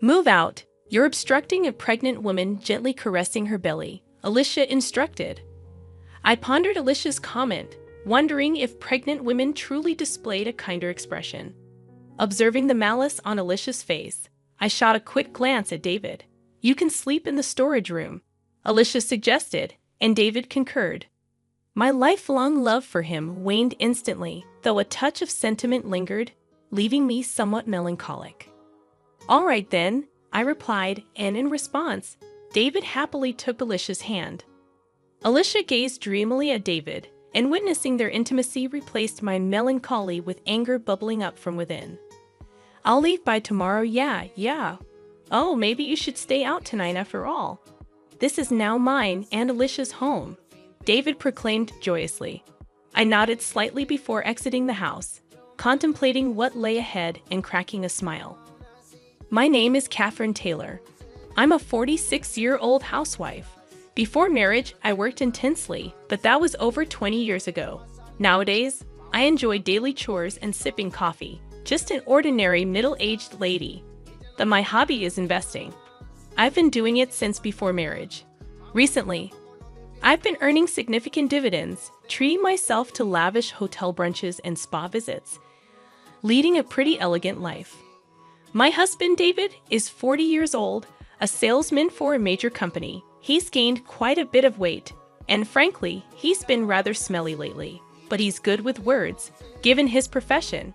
Move out. You're obstructing a pregnant woman gently caressing her belly, Alicia instructed. I pondered Alicia's comment, wondering if pregnant women truly displayed a kinder expression. Observing the malice on Alicia's face, I shot a quick glance at David. You can sleep in the storage room, Alicia suggested, and David concurred. My lifelong love for him waned instantly, though a touch of sentiment lingered, leaving me somewhat melancholic. All right then, I replied, and in response, David happily took Alicia's hand. Alicia gazed dreamily at David, and witnessing their intimacy replaced my melancholy with anger bubbling up from within. I'll leave by tomorrow, yeah. Oh, maybe you should stay out tonight after all. This is now mine and Alicia's home, David proclaimed joyously. I nodded slightly before exiting the house, contemplating what lay ahead and cracking a smile. My name is Catherine Taylor. I'm a 46-year-old housewife. Before marriage, I worked intensely, but that was over 20 years ago. Nowadays, I enjoy daily chores and sipping coffee, just an ordinary middle-aged lady. But my hobby is investing. I've been doing it since before marriage. Recently, I've been earning significant dividends, treating myself to lavish hotel brunches and spa visits, leading a pretty elegant life. My husband, David, is 40 years old, a salesman for a major company. He's gained quite a bit of weight, and frankly, he's been rather smelly lately. But he's good with words, given his profession.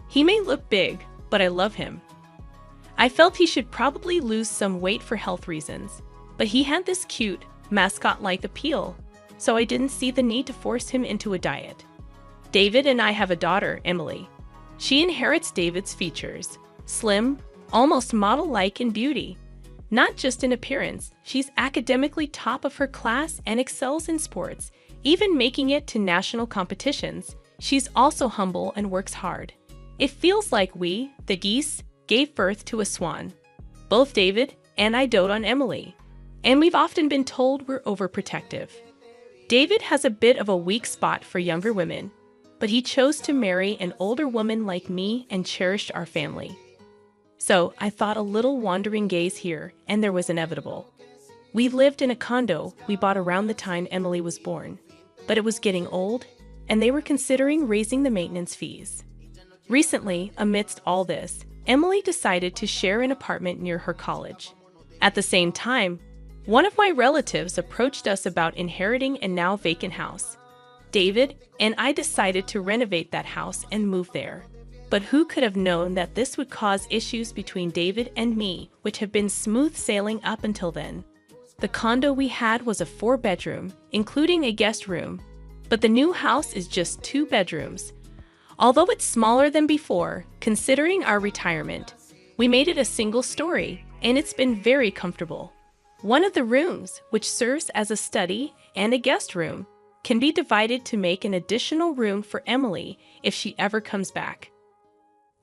He may look big, but I love him. I felt he should probably lose some weight for health reasons, but he had this cute, mascot-like appeal, so I didn't see the need to force him into a diet. David and I have a daughter, Emily. She inherits David's features, slim, almost model-like in beauty. Not just in appearance, she's academically top of her class and excels in sports, even making it to national competitions. She's also humble and works hard. It feels like we, the geese, gave birth to a swan. Both David and I dote on Emily, and we've often been told we're overprotective. David has a bit of a weak spot for younger women, but he chose to marry an older woman like me and cherished our family. So I thought a little wandering gaze here, and there was inevitable. We lived in a condo we bought around the time Emily was born, but it was getting old, and they were considering raising the maintenance fees. Recently, amidst all this, Emily decided to share an apartment near her college. At the same time, one of my relatives approached us about inheriting a now vacant house. David and I decided to renovate that house and move there. But who could have known that this would cause issues between David and me, which have been smooth sailing up until then? The condo we had was a 4-bedroom, including a guest room, but the new house is just 2 bedrooms. Although it's smaller than before, considering our retirement, we made it a single story, and it's been very comfortable. One of the rooms, which serves as a study and a guest room, can be divided to make an additional room for Emily if she ever comes back.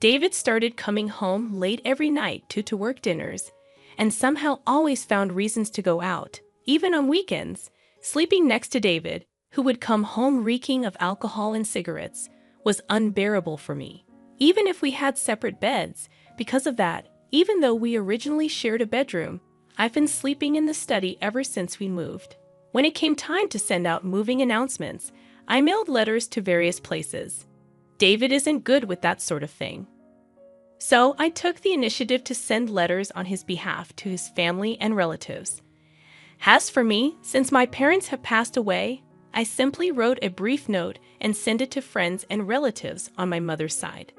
David started coming home late every night to work dinners, and somehow always found reasons to go out, even on weekends. Sleeping next to David, who would come home reeking of alcohol and cigarettes, was unbearable for me, even if we had separate beds. Because of that, even though we originally shared a bedroom, I've been sleeping in the study ever since we moved. When it came time to send out moving announcements, I mailed letters to various places. David isn't good with that sort of thing. So I took the initiative to send letters on his behalf to his family and relatives. As for me, since my parents have passed away, I simply wrote a brief note and sent it to friends and relatives on my mother's side.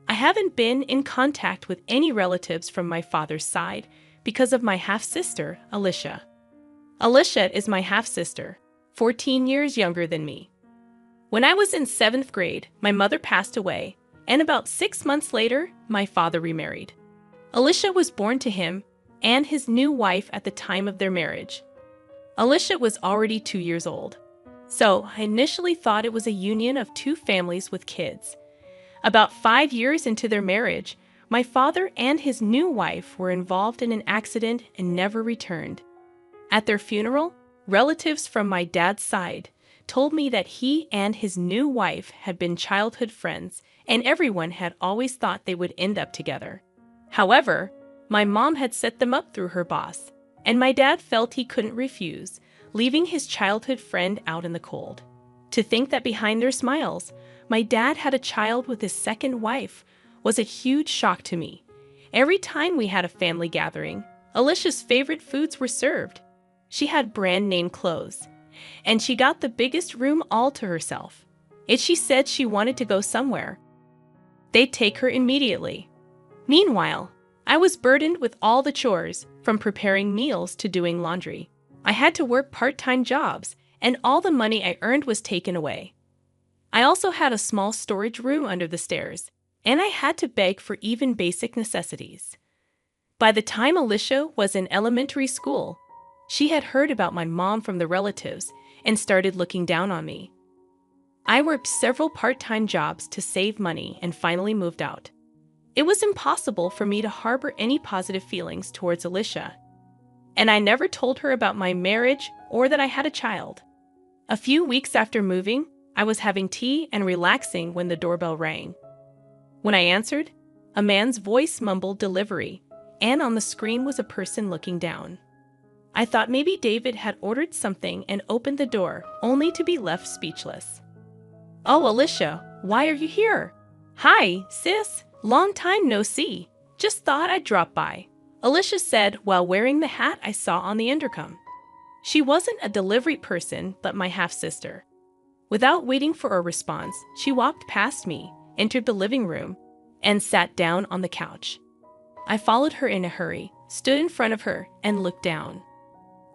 I haven't been in contact with any relatives from my father's side because of my half-sister, Alicia. Alicia is my half-sister, 14 years younger than me. When I was in 7th grade, my mother passed away, and about 6 months later, my father remarried. Alicia was born to him and his new wife at the time of their marriage. Alicia was already 2 years old, so I initially thought it was a union of 2 families with kids. About 5 years into their marriage, my father and his new wife were involved in an accident and never returned. At their funeral, relatives from my dad's side told me that he and his new wife had been childhood friends, and everyone had always thought they would end up together. However, My mom had set them up through her boss, and my dad felt he couldn't refuse, leaving his childhood friend out in the cold. To think that behind their smiles, my dad had a child with his second wife was a huge shock to me. Every time we had a family gathering, Alicia's favorite foods were served. She had brand name clothes, and she got the biggest room all to herself. If she said she wanted to go somewhere, they'd take her immediately. Meanwhile, I was burdened with all the chores, from preparing meals to doing laundry. I had to work part-time jobs, and all the money I earned was taken away. I also had a small storage room under the stairs, and I had to beg for even basic necessities. By the time Alicia was in elementary school, she had heard about my mom from the relatives and started looking down on me. I worked several part-time jobs to save money and finally moved out. It was impossible for me to harbor any positive feelings towards Alicia, and I never told her about my marriage or that I had a child. A few weeks after moving, I was having tea and relaxing when the doorbell rang. When I answered, a man's voice mumbled delivery, and on the screen was a person looking down. I thought maybe David had ordered something and opened the door, only to be left speechless. "Oh, Alicia, why are you here?" "Hi, sis. Long time no see. Just thought I'd drop by," Alicia said while wearing the hat I saw on the intercom. She wasn't a delivery person, but my half-sister. Without waiting for a response, she walked past me, entered the living room, and sat down on the couch. I followed her in a hurry, stood in front of her, and looked down.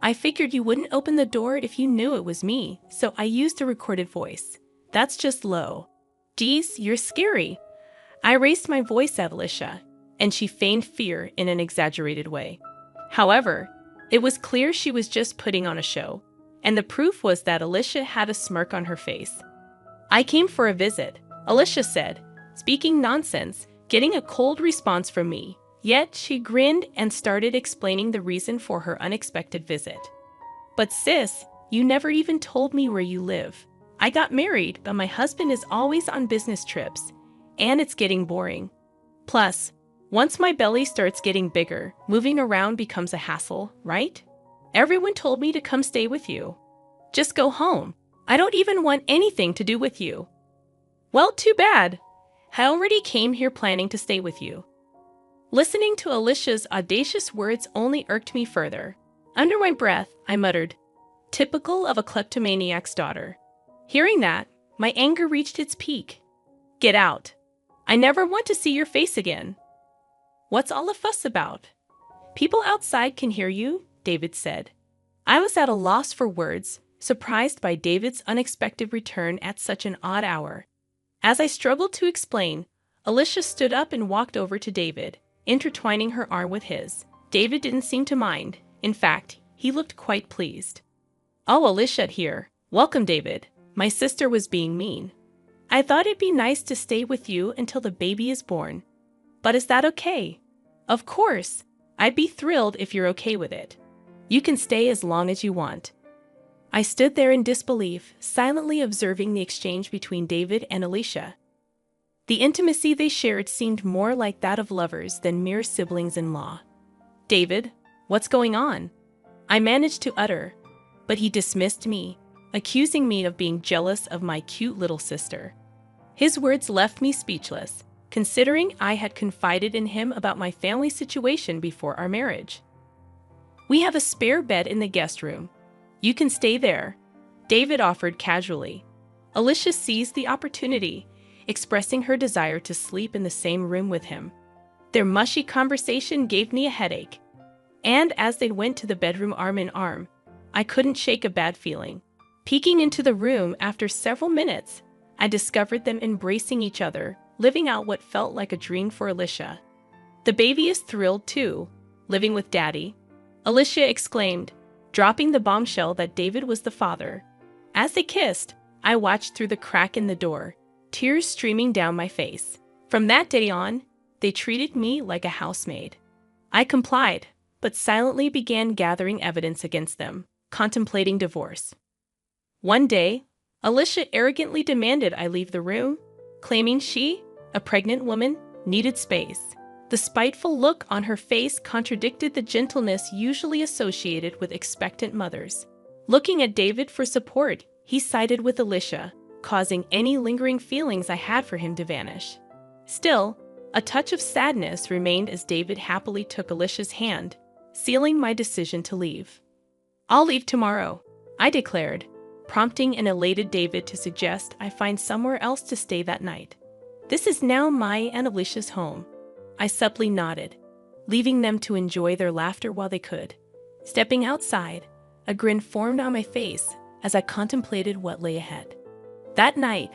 "I figured you wouldn't open the door if you knew it was me, so I used a recorded voice. That's just low. Geez, you're scary." I raised my voice at Alicia, and she feigned fear in an exaggerated way. However, it was clear she was just putting on a show, and the proof was that Alicia had a smirk on her face. "I came for a visit," Alicia said, speaking nonsense, getting a cold response from me. Yet she grinned and started explaining the reason for her unexpected visit. "But sis, you never even told me where you live. I got married, but my husband is always on business trips, and it's getting boring. Plus, once my belly starts getting bigger, moving around becomes a hassle, right? Everyone told me to come stay with you. Just go home. I don't even want anything to do with you." "Well, too bad. I already came here planning to stay with you." Listening to Alicia's audacious words only irked me further. Under my breath, I muttered, "Typical of a kleptomaniac's daughter." Hearing that, my anger reached its peak. "Get out. I never want to see your face again." "What's all the fuss about? People outside can hear you," David said. I was at a loss for words, surprised by David's unexpected return at such an odd hour. As I struggled to explain, Alicia stood up and walked over to David, intertwining her arm with his. David didn't seem to mind. In fact, he looked quite pleased. "Oh, Alicia here. Welcome, David. My sister was being mean. I thought it'd be nice to stay with you until the baby is born. But is that okay?" "Of course. I'd be thrilled if you're okay with it. You can stay as long as you want." I stood there in disbelief, silently observing the exchange between David and Alicia. The intimacy they shared seemed more like that of lovers than mere siblings-in-law. "David, what's going on?" I managed to utter, but he dismissed me, accusing me of being jealous of my cute little sister. His words left me speechless, considering I had confided in him about my family situation before our marriage. "We have a spare bed in the guest room. You can stay there," David offered casually. Alicia seized the opportunity, expressing her desire to sleep in the same room with him. Their mushy conversation gave me a headache, and as they went to the bedroom arm in arm, I couldn't shake a bad feeling. Peeking into the room after several minutes, I discovered them embracing each other, living out what felt like a dream for Alicia. "The baby is thrilled too, living with Daddy," Alicia exclaimed, dropping the bombshell that David was the father. As they kissed, I watched through the crack in the door, tears streaming down my face. From that day on, they treated me like a housemaid. I complied, but silently began gathering evidence against them, contemplating divorce. One day, Alicia arrogantly demanded I leave the room, claiming she, a pregnant woman, needed space. The spiteful look on her face contradicted the gentleness usually associated with expectant mothers. Looking at David for support, he sided with Alicia, causing any lingering feelings I had for him to vanish. Still, a touch of sadness remained as David happily took Alicia's hand, sealing my decision to leave. "I'll leave tomorrow," I declared, prompting an elated David to suggest I find somewhere else to stay that night. "This is now my and Alicia's home." I subtly nodded, leaving them to enjoy their laughter while they could. Stepping outside, a grin formed on my face as I contemplated what lay ahead. That night,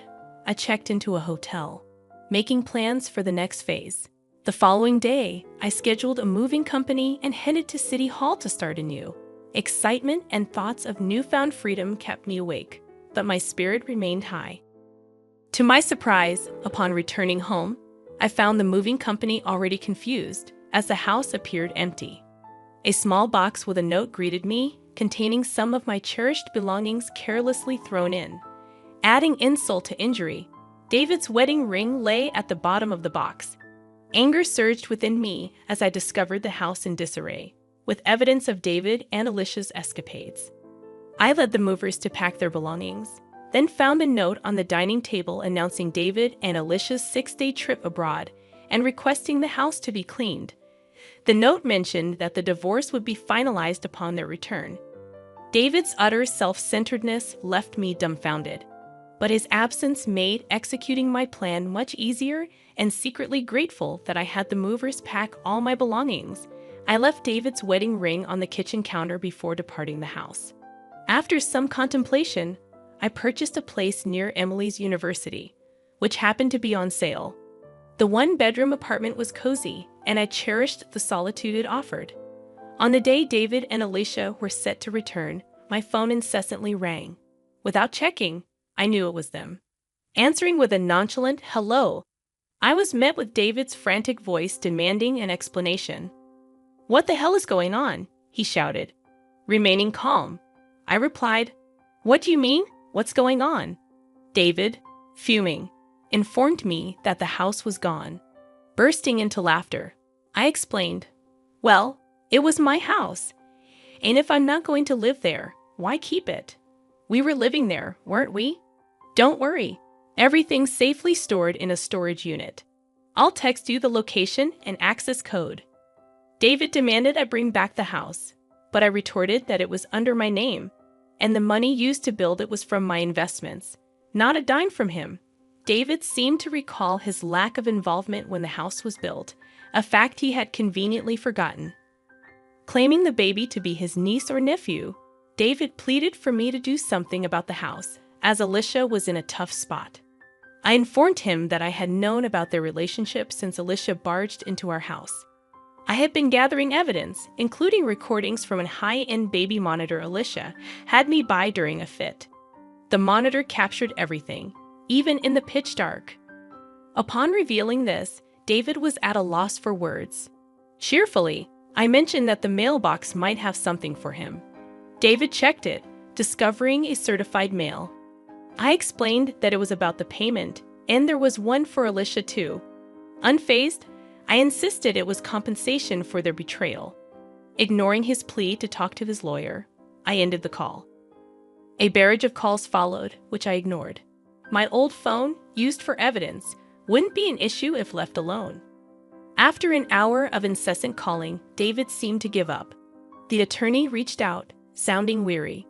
I checked into a hotel, making plans for the next phase. The following day, I scheduled a moving company and headed to City Hall to start anew. Excitement and thoughts of newfound freedom kept me awake, but my spirit remained high. To my surprise, upon returning home, I found the moving company already confused, as the house appeared empty. A small box with a note greeted me, containing some of my cherished belongings carelessly thrown in. Adding insult to injury, David's wedding ring lay at the bottom of the box. Anger surged within me as I discovered the house in disarray, with evidence of David and Alicia's escapades. I led the movers to pack their belongings, then found a note on the dining table announcing David and Alicia's 6-day trip abroad and requesting the house to be cleaned. The note mentioned that the divorce would be finalized upon their return. David's utter self-centeredness left me dumbfounded, but his absence made executing my plan much easier and secretly grateful that I had the movers pack all my belongings. I left David's wedding ring on the kitchen counter before departing the house. After some contemplation, I purchased a place near Emily's university, which happened to be on sale. The one-bedroom apartment was cozy, and I cherished the solitude it offered. On the day David and Alicia were set to return, my phone incessantly rang. Without checking, I knew it was them. Answering with a nonchalant hello, I was met with David's frantic voice demanding an explanation. "What the hell is going on?" he shouted. Remaining calm, I replied, "What do you mean? What's going on?" David, fuming, informed me that the house was gone. Bursting into laughter, I explained, "Well, it was my house, and if I'm not going to live there, why keep it? We were living there, weren't we? Don't worry, everything's safely stored in a storage unit. I'll text you the location and access code." David demanded I bring back the house, but I retorted that it was under my name, and the money used to build it was from my investments, not a dime from him. David seemed to recall his lack of involvement when the house was built, a fact he had conveniently forgotten. Claiming the baby to be his niece or nephew, David pleaded for me to do something about the house, as Alicia was in a tough spot. I informed him that I had known about their relationship since Alicia barged into our house. I had been gathering evidence, including recordings from a high-end baby monitor Alicia had me buy during a fit. The monitor captured everything, even in the pitch dark. Upon revealing this, David was at a loss for words. Cheerfully, I mentioned that the mailbox might have something for him. David checked it, discovering a certified mail. I explained that it was about the payment, and there was one for Alicia too. Unfazed, I insisted it was compensation for their betrayal. Ignoring his plea to talk to his lawyer, I ended the call. A barrage of calls followed, which I ignored. My old phone, used for evidence, wouldn't be an issue if left alone. After an hour of incessant calling, David seemed to give up. The attorney reached out, sounding weary.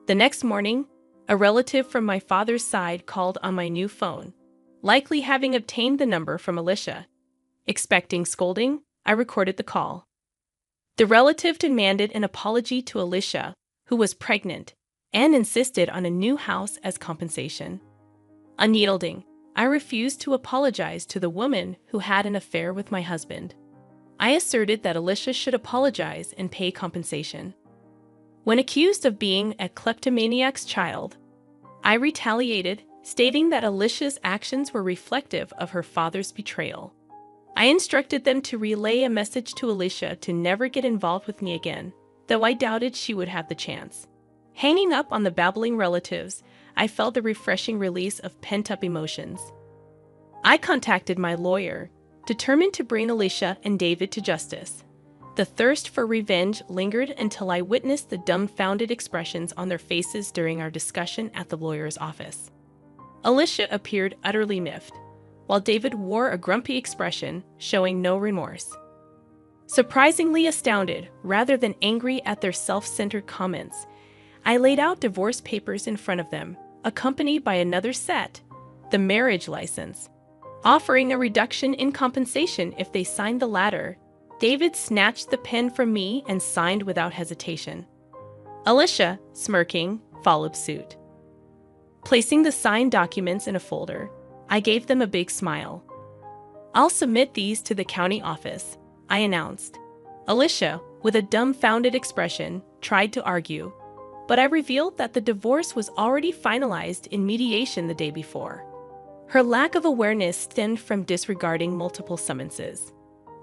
The next morning, a relative from my father's side called on my new phone, likely having obtained the number from Alicia. Expecting scolding, I recorded the call. The relative demanded an apology to Alicia, who was pregnant, and insisted on a new house as compensation. Unyielding, I refused to apologize to the woman who had an affair with my husband. I asserted that Alicia should apologize and pay compensation. When accused of being a kleptomaniac's child, I retaliated, stating that Alicia's actions were reflective of her father's betrayal. I instructed them to relay a message to Alicia to never get involved with me again, though I doubted she would have the chance. Hanging up on the babbling relatives, I felt the refreshing release of pent-up emotions. I contacted my lawyer, determined to bring Alicia and David to justice. The thirst for revenge lingered until I witnessed the dumbfounded expressions on their faces during our discussion at the lawyer's office. Alicia appeared utterly miffed, while David wore a grumpy expression, showing no remorse. Surprisingly astounded, rather than angry at their self-centered comments, I laid out divorce papers in front of them, accompanied by another set, the marriage license, offering a reduction in compensation if they signed the latter. David snatched the pen from me and signed without hesitation. Alicia, smirking, followed suit. Placing the signed documents in a folder, I gave them a big smile. "I'll submit these to the county office," I announced. Alicia, with a dumbfounded expression, tried to argue, but I revealed that the divorce was already finalized in mediation the day before. Her lack of awareness stemmed from disregarding multiple summonses.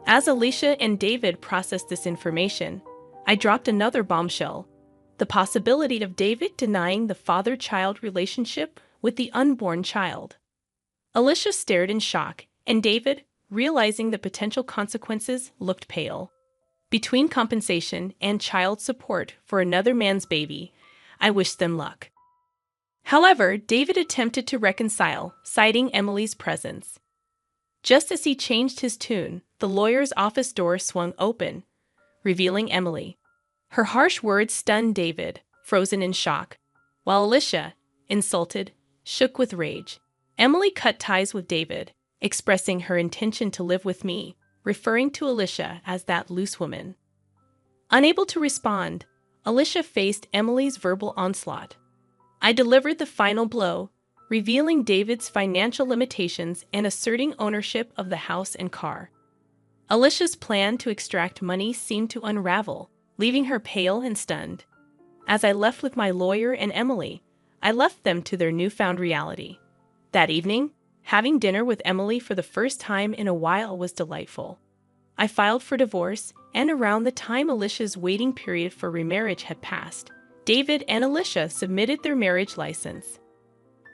As Alicia and David processed this information, I dropped another bombshell: the possibility of David denying the father-child relationship with the unborn child. Alicia stared in shock, and David, realizing the potential consequences, looked pale. Between compensation and child support for another man's baby, I wished them luck. However, David attempted to reconcile, citing Emily's presence. Just as he changed his tune, the lawyer's office door swung open, revealing Emily. Her harsh words stunned David, frozen in shock, while Alicia, insulted, shook with rage. Emily cut ties with David, expressing her intention to live with me, referring to Alicia as that loose woman. Unable to respond, Alicia faced Emily's verbal onslaught. I delivered the final blow, revealing David's financial limitations and asserting ownership of the house and car. Alicia's plan to extract money seemed to unravel, leaving her pale and stunned. As I left with my lawyer and Emily, I left them to their newfound reality. That evening, having dinner with Emily for the first time in a while was delightful. I filed for divorce, and around the time Alicia's waiting period for remarriage had passed, David and Alicia submitted their marriage license.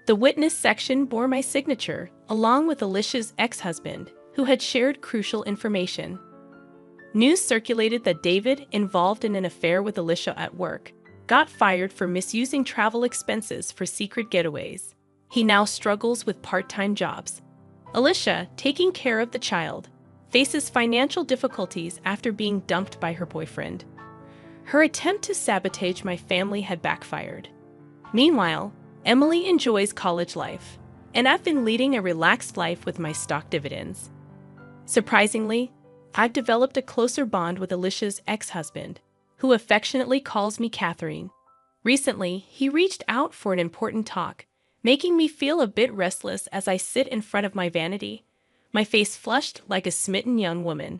The witness section bore my signature, along with Alicia's ex-husband, who had shared crucial information. News circulated that David, involved in an affair with Alicia at work, got fired for misusing travel expenses for secret getaways. He now struggles with part-time jobs. Alicia, taking care of the child, faces financial difficulties after being dumped by her boyfriend. Her attempt to sabotage my family had backfired. Meanwhile, Emily enjoys college life, and I've been leading a relaxed life with my stock dividends. Surprisingly, I've developed a closer bond with Alicia's ex-husband, who affectionately calls me Catherine. Recently, he reached out for an important talk, making me feel a bit restless as I sit in front of my vanity, my face flushed like a smitten young woman.